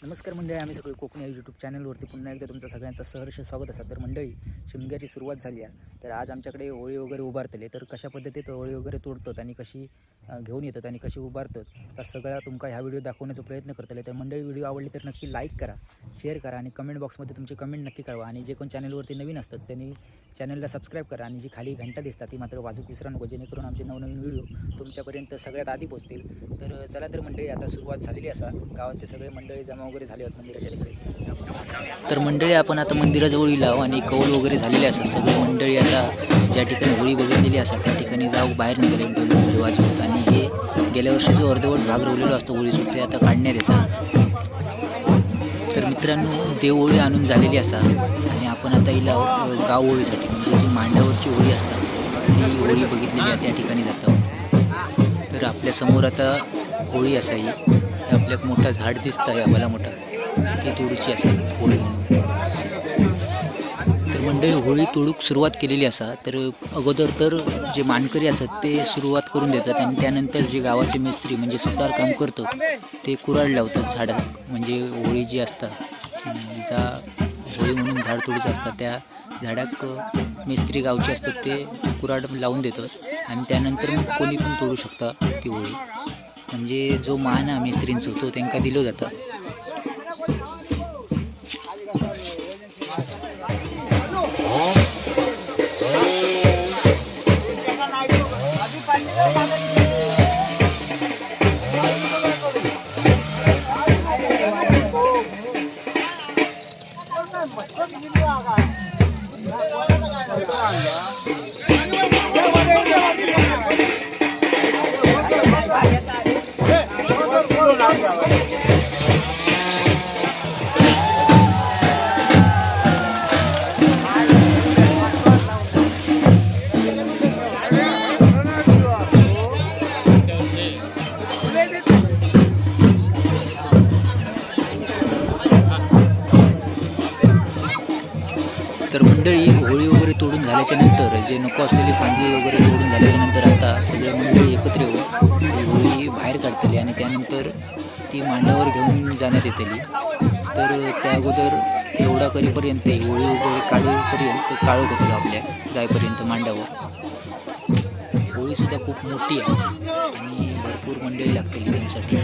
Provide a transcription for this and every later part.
नमस्कार मंडळी, आम्ही सगळे कोकणी या यूट्यूब चॅनलवरती पुन्हा एकदा तुमचं सगळ्यांचं सहर्ष स्वागत असतं. तर मंडळी, शिमग्याची सुरुवात झाली आहे. तर आज आमच्याकडे होळी वगैरे उभारतले. तर कशा पद्धतीत होळी वगैरे तोडतात आणि कशी घेऊन येतात आणि कशी उभारतात तर सगळा तुमका ह्या व्हिडिओ दाखवण्याचा प्रयत्न करतले. तर मंडळी, व्हिडिओ आवडली तर नक्की लाईक करा, शेअर करा आणि कमेंट बॉक्समध्ये तुमचे कमेंट नक्की कळवा. आणि जे कोण चॅनलवरती नवीन असतात त्यांनी चॅनलला सबस्क्राईब करा आणि जी खाली घंटा दिसतात ती मात्र वाजूक विसरा नको, जेणेकरून आमचे नवनवीन व्हिडिओ तुमच्यापर्यंत सगळ्यात आधी पोहोचतील. तर चला तर मंडळी, आता सुरुवात झालेली असा. गावातले सगळे मंडळी जमा वगैरे झाले आहेत मंदिराच्या तिकडे. तर मंडळी, आपण आता मंदिराजवळ इलाव आणि कौल वगैरे झालेले असतात. सगळे मंडळी आता ज्या ठिकाणी होळी बघितलेली असतात त्या ठिकाणी जाऊ बाहेर निघाले डोल वगैरे वाजवत. आणि हे गेल्या वर्षी जो अर्धवट भाग रवलेलो असतो होळीचं ते आता काढण्यात येतात. तर मित्रांनो, देव होळी आणून झालेली असा आणि आपण आता इला गाव होळीसाठी म्हणजे जी मांड्यावरची होळी असतात ती होळी बघितलेली आहे त्या ठिकाणी जातो. तर आपल्यासमोर आता होळी असाही आपल्या एक मोठा झाड दिसतं आहे आम्हाला मोठा, ती तोडूची असा होळी म्हणून. तर मंडळी, होळी तोडूक सुरुवात केलेली असा. तर अगोदर तर जे मानकरी असतात ते सुरुवात करून देतात आणि त्यानंतर जे गावाचे मिस्त्री म्हणजे सुतार काम करतात ते कुऱ्हाड लावतात झाडाक. म्हणजे होळी जी असतात जा होळी म्हणून झाड तोडीचं असतात त्या झाडाक मिस्त्री गावचे असतात ते कुऱ्हाड लावून देतात आणि त्यानंतर मग कोणी पण तोडू शकता ती होळी. म्हणजे जो मान आहे मिस्त्रींचा तो त्यांना दिलो जातं. तर मंडळी, होळी वगैरे तोडून झाल्याच्या नंतर जे नको असलेली फांदी वगैरे तोडून झाल्याच्या नंतर आता सगळे मंडळी एकत्र येऊन ही होळी बाहेर काढतली आणि त्यानंतर ती मांडावर घेऊन जाण्यात येतली. तर त्या अगोदर एवढा करीपर्यंत ही होळी वगैरे काढूपर्यंत काळोख होतो आपल्या जायपर्यंत मांडावर. होळीसुद्धा खूप मोठी आहे आणि भरपूर मंडळी लागतील घेऊनसाठी.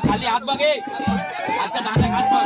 खाली हात बघे, आजच्या दांड्या हात बघ.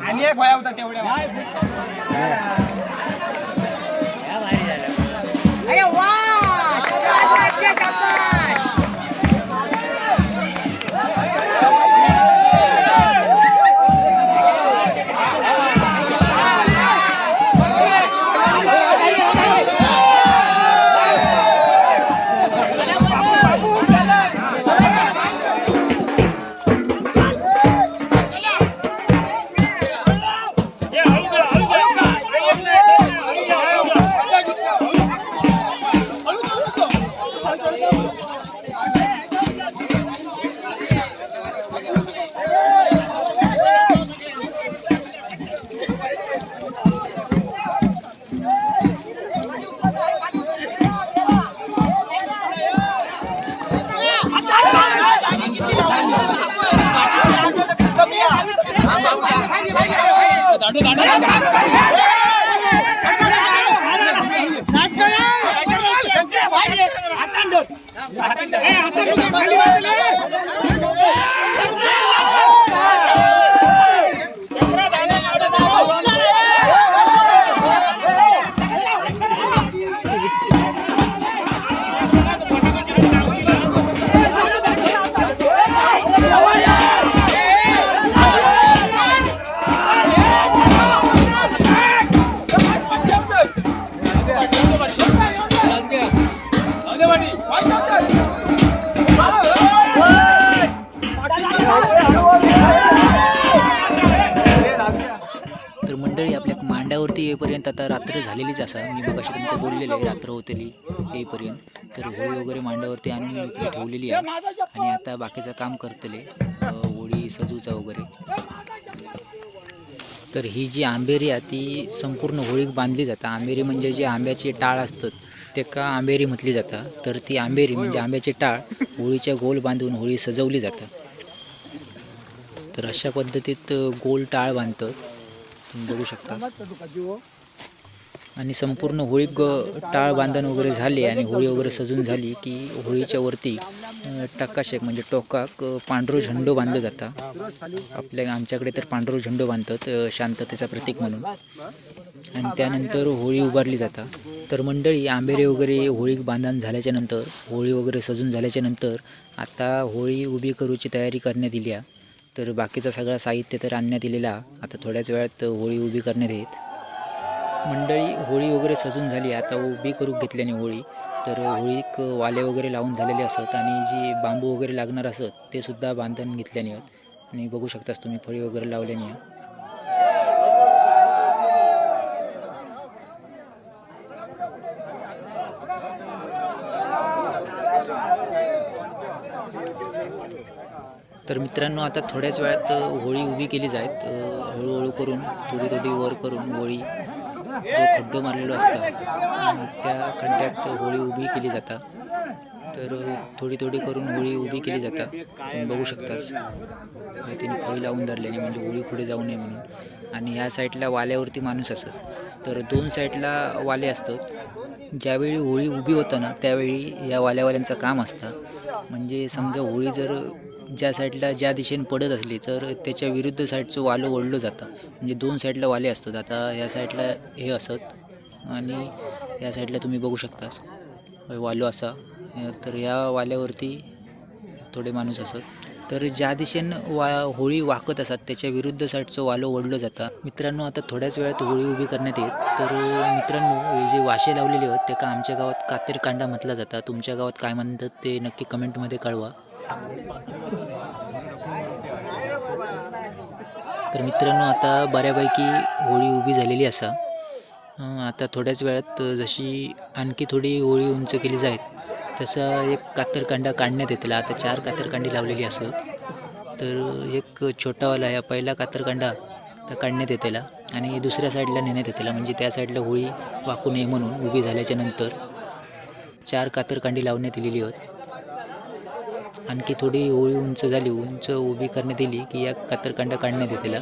आणि एक वया होता तेवढ्या. तर मंडळी आपल्या मांड्यावरती येईपर्यंत आता रात्र झालेलीच असा. मी मगाशी तुमका बोललेलं आहे रात्र होतेली येईपर्यंत. तर होळी वगैरे मांड्यावरती आणून इकडे ठेवलेली आहे आणि आता बाकीचं काम करतले होळी सजूचा वगैरे. तर ही जी आंबेरी आहे ती संपूर्ण होळीक बांधली जाता. आंबेरी म्हणजे जे आंब्याचे टाळ असतात ते का आंबेरी म्हटली जाता. तर ती आंबेरी म्हणजे आंब्याचे टाळ होळीच्या गोल बांधून होळी सजवली जातात. तर अशा पद्धतीत गोल टाळ बांधतात तुम्ही बघू शकता. आणि संपूर्ण होळी टाळ बांधण वगैरे झाले आणि होळी वगैरे सजून झाली की होळीच्या वरती टकाशेक म्हणजे टोकाक पांढरो झेंडो बांधला जाता. आमच्याकडे तर पांढरो झेंडो बांधतात शांततेचा प्रतीक म्हणून. आणि त्यानंतर होळी उभारली जाता. तर मंडळी आंबेरे वगैरे होळी बांधण झाल्याच्या नंतर होळी वगैरे सजून झाल्याच्या नंतर आता होळी उभी करूची तयारी करण्यात इली आहे. तर बाकीचं सगळं साहित्य तर आणण्यात दिलेला. आता थोड्याच वेळात होळी उभी करण्यात येत. मंडळी होळी वगैरे सजून झाली आता उभी करून घेतल्याने होळी. तर होळीक वाले वगैरे लावून झालेले असत आणि जी बांबू वगैरे लागणार असत ते सुद्धा बांधून घेतल्याने आहेत. आणि बघू शकतास तुम्ही फळी वगैरे लावल्याने. तर मित्रांनो आता थोड्याच वेळात होळी उभी केली जाईल. हळूहळू करून थोडी थोडी वर करून होळी जो खड्डो मारलेलो असता त्या खड्ड्यात होळी उभी केली जाता. तर थोडी थोडी करून होळी उभी केली जाता. तुम्ही बघू शकतास तिने फळी लावून धरल्याने म्हणजे होळी पुढे जाऊ नये म्हणून. आणि ह्या साईडला वाल्यावरती माणूस असत. तर दोन साईडला वाले असतात. ज्यावेळी होळी उभी होतं ना त्यावेळी या वाल्यावाल्यांचं काम असतं. म्हणजे समजा होळी जर ज्या साईडला ज्या दिशेने पडत असली तर त्याच्या विरुद्ध साईडचं वालं ओढलं जातं. म्हणजे दोन साईडला वाले असतात. आता ह्या साईडला हे असत आणि या साईडला तुम्ही बघू शकतास वालो असा. तर ह्या वाल्यावरती थोडे माणूस असत. तर ज्या दिशेनं होळी वाकत असतात त्याच्या विरुद्ध साईडचं वालं ओढलं जातं. मित्रांनो आता थोड्याच वेळात होळी उभी करण्यात येत. तर मित्रांनो हे जे वाशे लावलेले आहेत ते का आमच्या गावात कातेरकांडा म्हटला जाता. तुमच्या गावात काय म्हणतात ते नक्की कमेंटमध्ये कळवा. तर मित्रांनो आता बऱ्यापैकी होळी उभी झालेली असा. आता थोड्याच वेळात जशी आणखी थोडी होळी उंच केली जाईल तसा एक कातरकांडा काढण्यात येतील. आता 4 कातरकांडी लावलेली असत. तर एक छोटावाला या पहिला कातरकांडा तर काढण्यात येतेला आणि दुसऱ्या साईडला नेण्यात येतेला. म्हणजे त्या साईडला होळी वाकू नये म्हणून उभी झाल्याच्या नंतर 4 कातरकांडी लावण्यात आलेली होत. आणखी थोडी होळी उंच झाली उंच उभी करण्यात येईल की या कातरकांडा काढण्यात येतेला.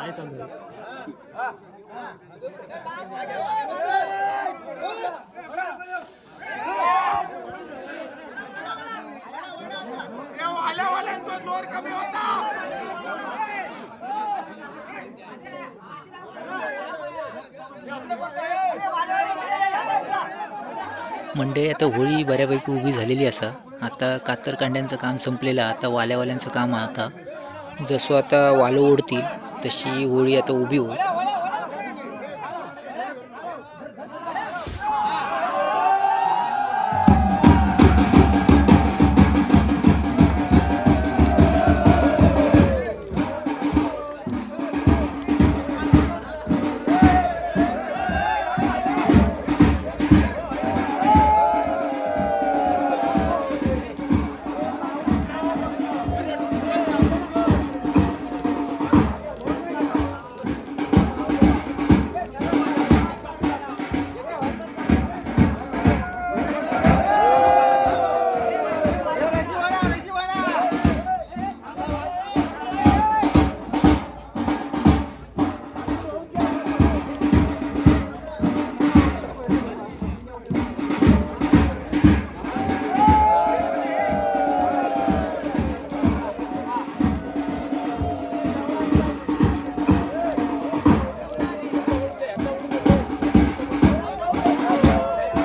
काय चालू आहे? मंडळी आता होळी बऱ्यापैकी उभी झालेली असा. आता कातर कांड्यांचं काम संपलेलं. आता वाल्यावाल्यांचं काम आहे. आता जसं आता वालं ओढतील तशी होळी आता उभी होईल.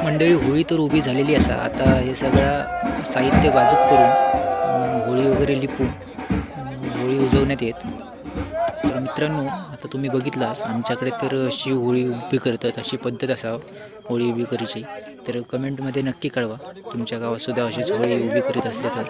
मंडळी होळी तर उभी झालेली असा. आता हे सगळं साहित्य बाजूक करून होळी वगैरे लिपून होळी उजवण्यात येत. तर मित्रांनो, आता तुम्ही बघितलास आमच्याकडे तर अशी होळी उभी करतात, अशी पद्धत असा होळी उभी करायची. तर कमेंटमध्ये नक्की कळवा तुमच्या गावात सुद्धा अशीच होळी उभी करीत असले तर.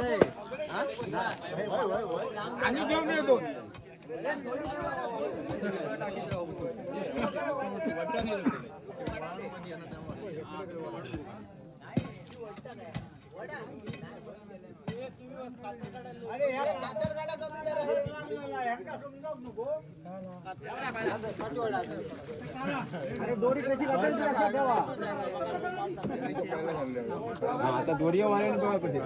आता दोरी वाल्याने बघा कशी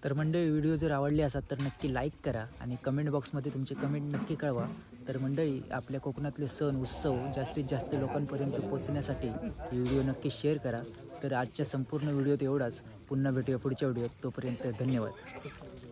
तर मंडळी, व्हिडिओ जर आवडले असाल तर नक्की लाईक करा आणि कमेंट बॉक्समध्ये तुमचे कमेंट नक्की कळवा. तर मंडळी, आपल्या कोकणातले सण उत्सव जास्तीत जास्त लोकांपर्यंत पोहोचण्यासाठी ही व्हिडिओ नक्की शेअर करा. तर आजच्या संपूर्ण व्हिडिओत एवढाच. पुन्हा भेटूया पुढच्या व्हिडिओत. तोपर्यंत धन्यवाद.